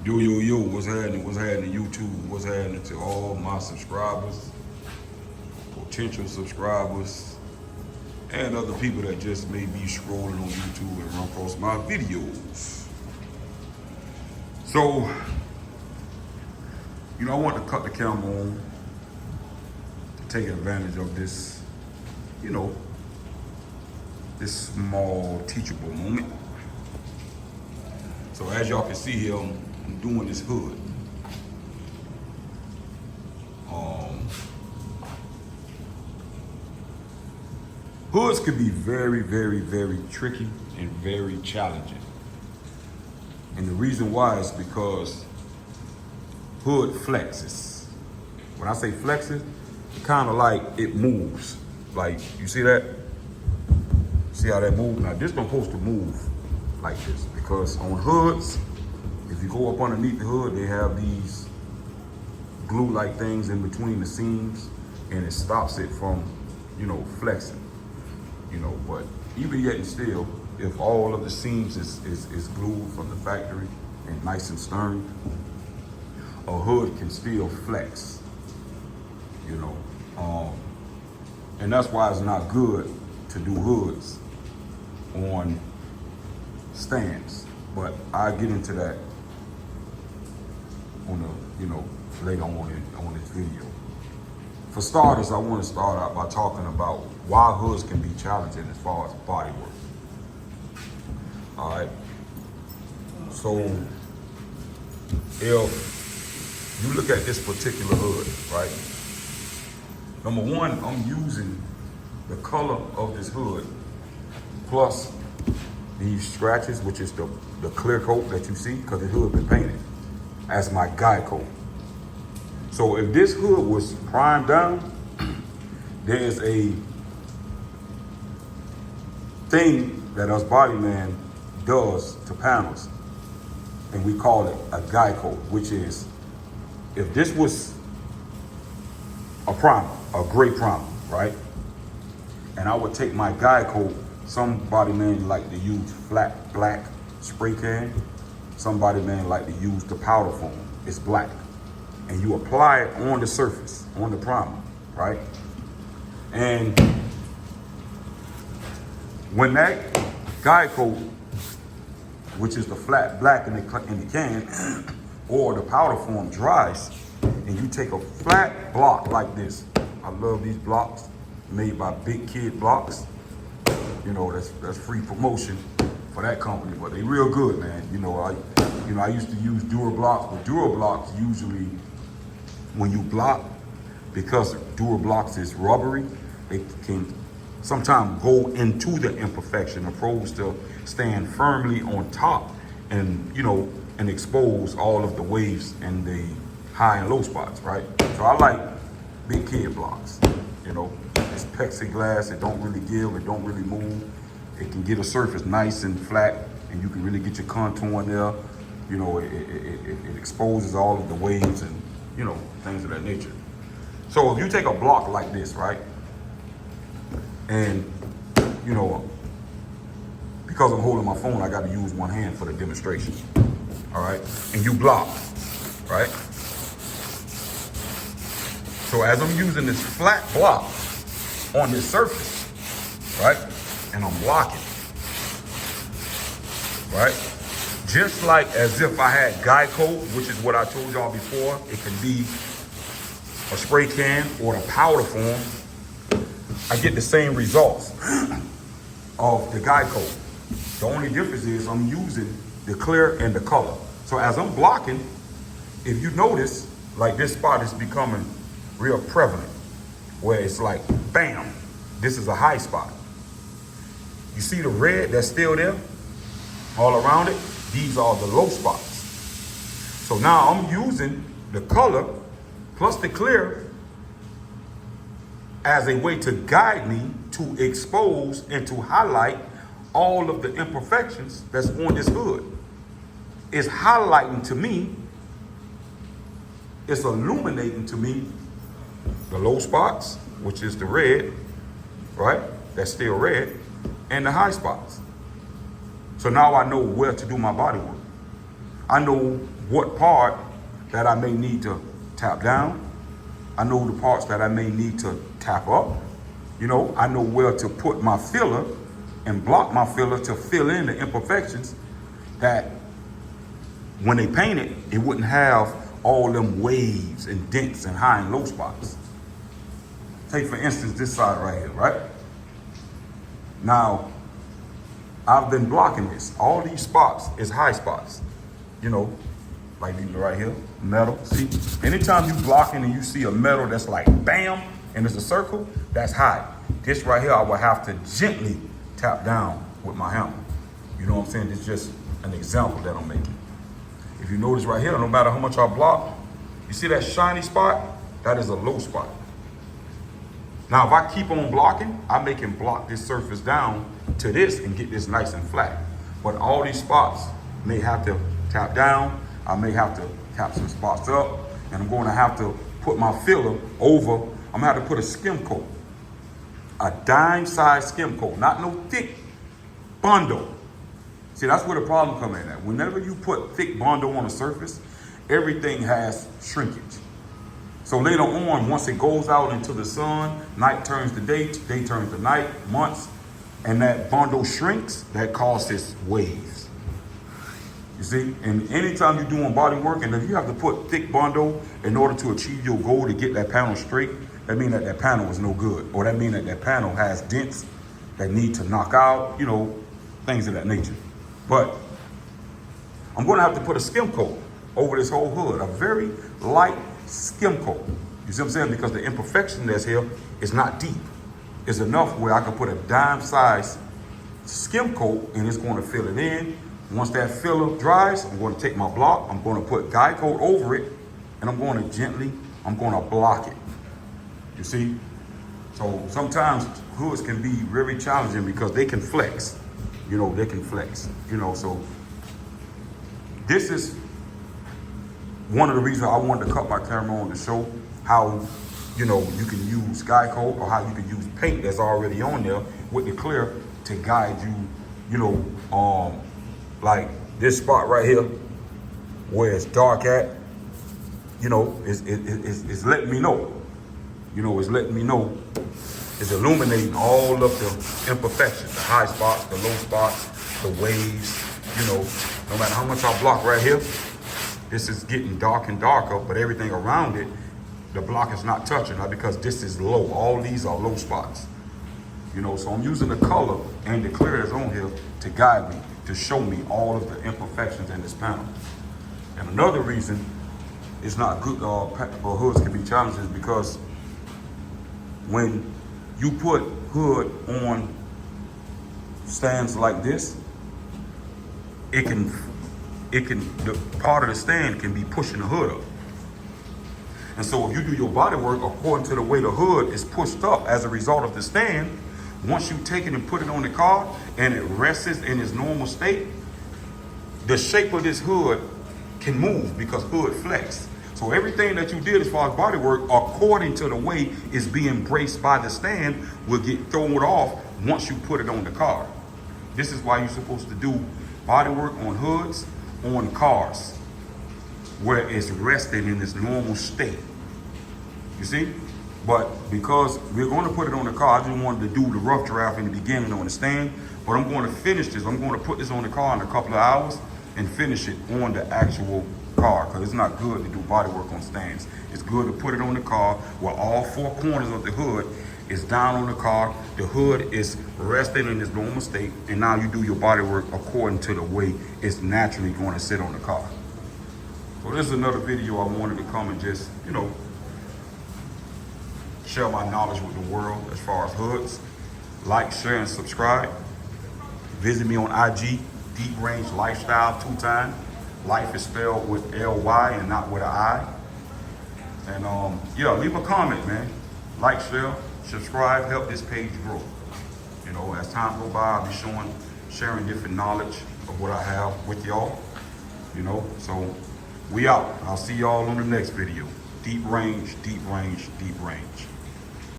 Yo, what's happening? What's happening, YouTube? What's happening to all my subscribers, potential subscribers, and other people that just may be scrolling on YouTube and run across my videos? So, I want to cut the camera on to take advantage of this, this small teachable moment. So as y'all can see here, I'm doing this hood. Hoods can be very, very, very tricky and very challenging. And the reason why is because hood flexes. When I say flexes, it kind of like it moves. Like, you see that? See how that moves? Now, this don't supposed to move like this because on hoods, if you go up underneath the hood, they have these glue-like things in between the seams, and it stops it from, flexing. But even yet and still, if all of the seams is glued from the factory and nice and stern, a hood can still flex, and that's why it's not good to do hoods on stands. But I get into that on the, later on this video. For starters, I want to start out by talking about why hoods can be challenging as far as body work. All right. So if you look at this particular hood, right? Number one, I'm using the color of this hood plus these scratches, which is the clear coat that you see, because the hood been painted, as my guide coat. So if this hood was primed down, there's a thing that us body man does to panels, and we call it a guide coat, which is, if this was a primer, a gray primer, right? And I would take my guide coat. Some body man like to use flat black spray can. Some body man like to use the powder foam. It's black. And you apply it on the surface, on the primer, right? And when that guide coat, which is the flat black in the can, or the powder form dries, and you take a flat block like this. I love these blocks made by Big Kid Blocks. That's free promotion for that company, but they real good, man. I used to use Dura blocks, but Dura blocks usually, when you block, because Dura blocks is rubbery, it can sometimes go into the imperfection opposed to stand firmly on top and, and expose all of the waves and the high and low spots, right? So I like Big Kid Blocks. It's plexiglass, it don't really give, it don't really move. It can get a surface nice and flat, and you can really get your contour in there. It exposes all of the waves and, things of that nature. So if you take a block like this, right? And, because I'm holding my phone, I got to use one hand for the demonstration. All right? And you block, right? So as I'm using this flat block on this surface, right? And I'm blocking, right? Just like as if I had guide coat, which is what I told y'all before. It can be a spray can or a powder form. I get the same results of the guide coat. The only difference is I'm using the clear and the color. So as I'm blocking, if you notice, like this spot is becoming real prevalent, where it's like, bam, this is a high spot. You see the red that's still there all around it? These are the low spots. So now I'm using the color plus the clear as a way to guide me to expose and to highlight all of the imperfections that's on this hood. It's highlighting to me, it's illuminating to me the low spots, which is the red, right? That's still red, and the high spots. So now I know where to do my body work. I know what part that I may need to tap down. I know the parts that I may need to tap up. You know, I know where to put my filler and block my filler to fill in the imperfections that when they paint it, it wouldn't have all them waves and dents and high and low spots. Take for instance this side right here, right? Now, I've been blocking this. All these spots is high spots. You know, like these right here, metal. See, anytime you blocking and you see a metal that's like bam, and it's a circle, that's high. This right here, I will have to gently tap down with my hammer. You know what I'm saying? It's just an example that I'm making. If you notice right here, no matter how much I block, you see that shiny spot? That is a low spot. Now, if I keep on blocking, I make him block this surface down to this and get this nice and flat. But all these spots may have to tap down. I may have to tap some spots up, and I'm going to have to put my filler over. I'm gonna have to put a skim coat, a dime size skim coat, not no thick Bondo. See, that's where the problem comes in at. Whenever you put thick Bondo on a surface, everything has shrinkage. So later on, once it goes out into the sun, night turns to day turns to night, months, and that Bondo shrinks, that causes waves. You see, and anytime you're doing body work, and if you have to put thick Bondo in order to achieve your goal to get that panel straight, that means that that panel is no good. Or that means that that panel has dents that need to knock out, you know, things of that nature. But I'm going to have to put a skim coat over this whole hood, a very light skim coat. You see what I'm saying? Because the imperfection that's here is not deep. It's enough where I can put a dime size skim coat and it's going to fill it in. Once that filler dries, I'm going to take my block, I'm going to put guide coat over it, and I'm going to block it. You see? So sometimes hoods can be very challenging because they can flex. You know, they can flex. You know, so this is one of the reasons I wanted to cut my camera on to show how, you know, you can use guide coat or how you can use paint that's already on there with the clear to guide you, you know, like this spot right here where it's dark at, you know, it's letting me know. You know, it's letting me know, it's illuminating all of the imperfections, the high spots, the low spots, the waves, you know, no matter how much I block right here, this is getting dark and darker, but everything around it, the block is not touching, not because this is low. All these are low spots. You know, so I'm using the color and the clear that's on here to guide me, to show me all of the imperfections in this panel. And another reason it's not good for hoods can be challenging is because when you put hood on stands like this, the part of the stand can be pushing the hood up. And so if you do your body work according to the way the hood is pushed up as a result of the stand, once you take it and put it on the car and it rests in its normal state, the shape of this hood can move because hood flex. So everything that you did as far as body work, according to the way it's being braced by the stand, will get thrown off once you put it on the car. This is why you're supposed to do body work on hoods, on cars, where it's resting in its normal state. You see? But because we're going to put it on the car, I just wanted to do the rough draft in the beginning on the stand, but I'm going to finish this. I'm going to put this on the car in a couple of hours and finish it on the actual car, because it's not good to do body work on stands. It's good to put it on the car where all four corners of the hood is down on the car. The hood is resting in its normal state, and now you do your body work according to the way it's naturally going to sit on the car. So this is another video I wanted to come and just, you know, share my knowledge with the world as far as hoods. Like, share, and subscribe. Visit me on IG, Deep Range Lifestyle 2 times. Life is spelled with L-Y and not with an I. And yeah, leave a comment, man. Like, share, subscribe, help this page grow. You know, as time goes by, I'll be sharing different knowledge of what I have with y'all. You know, so we out. I'll see y'all on the next video. Deep range, deep range, deep range.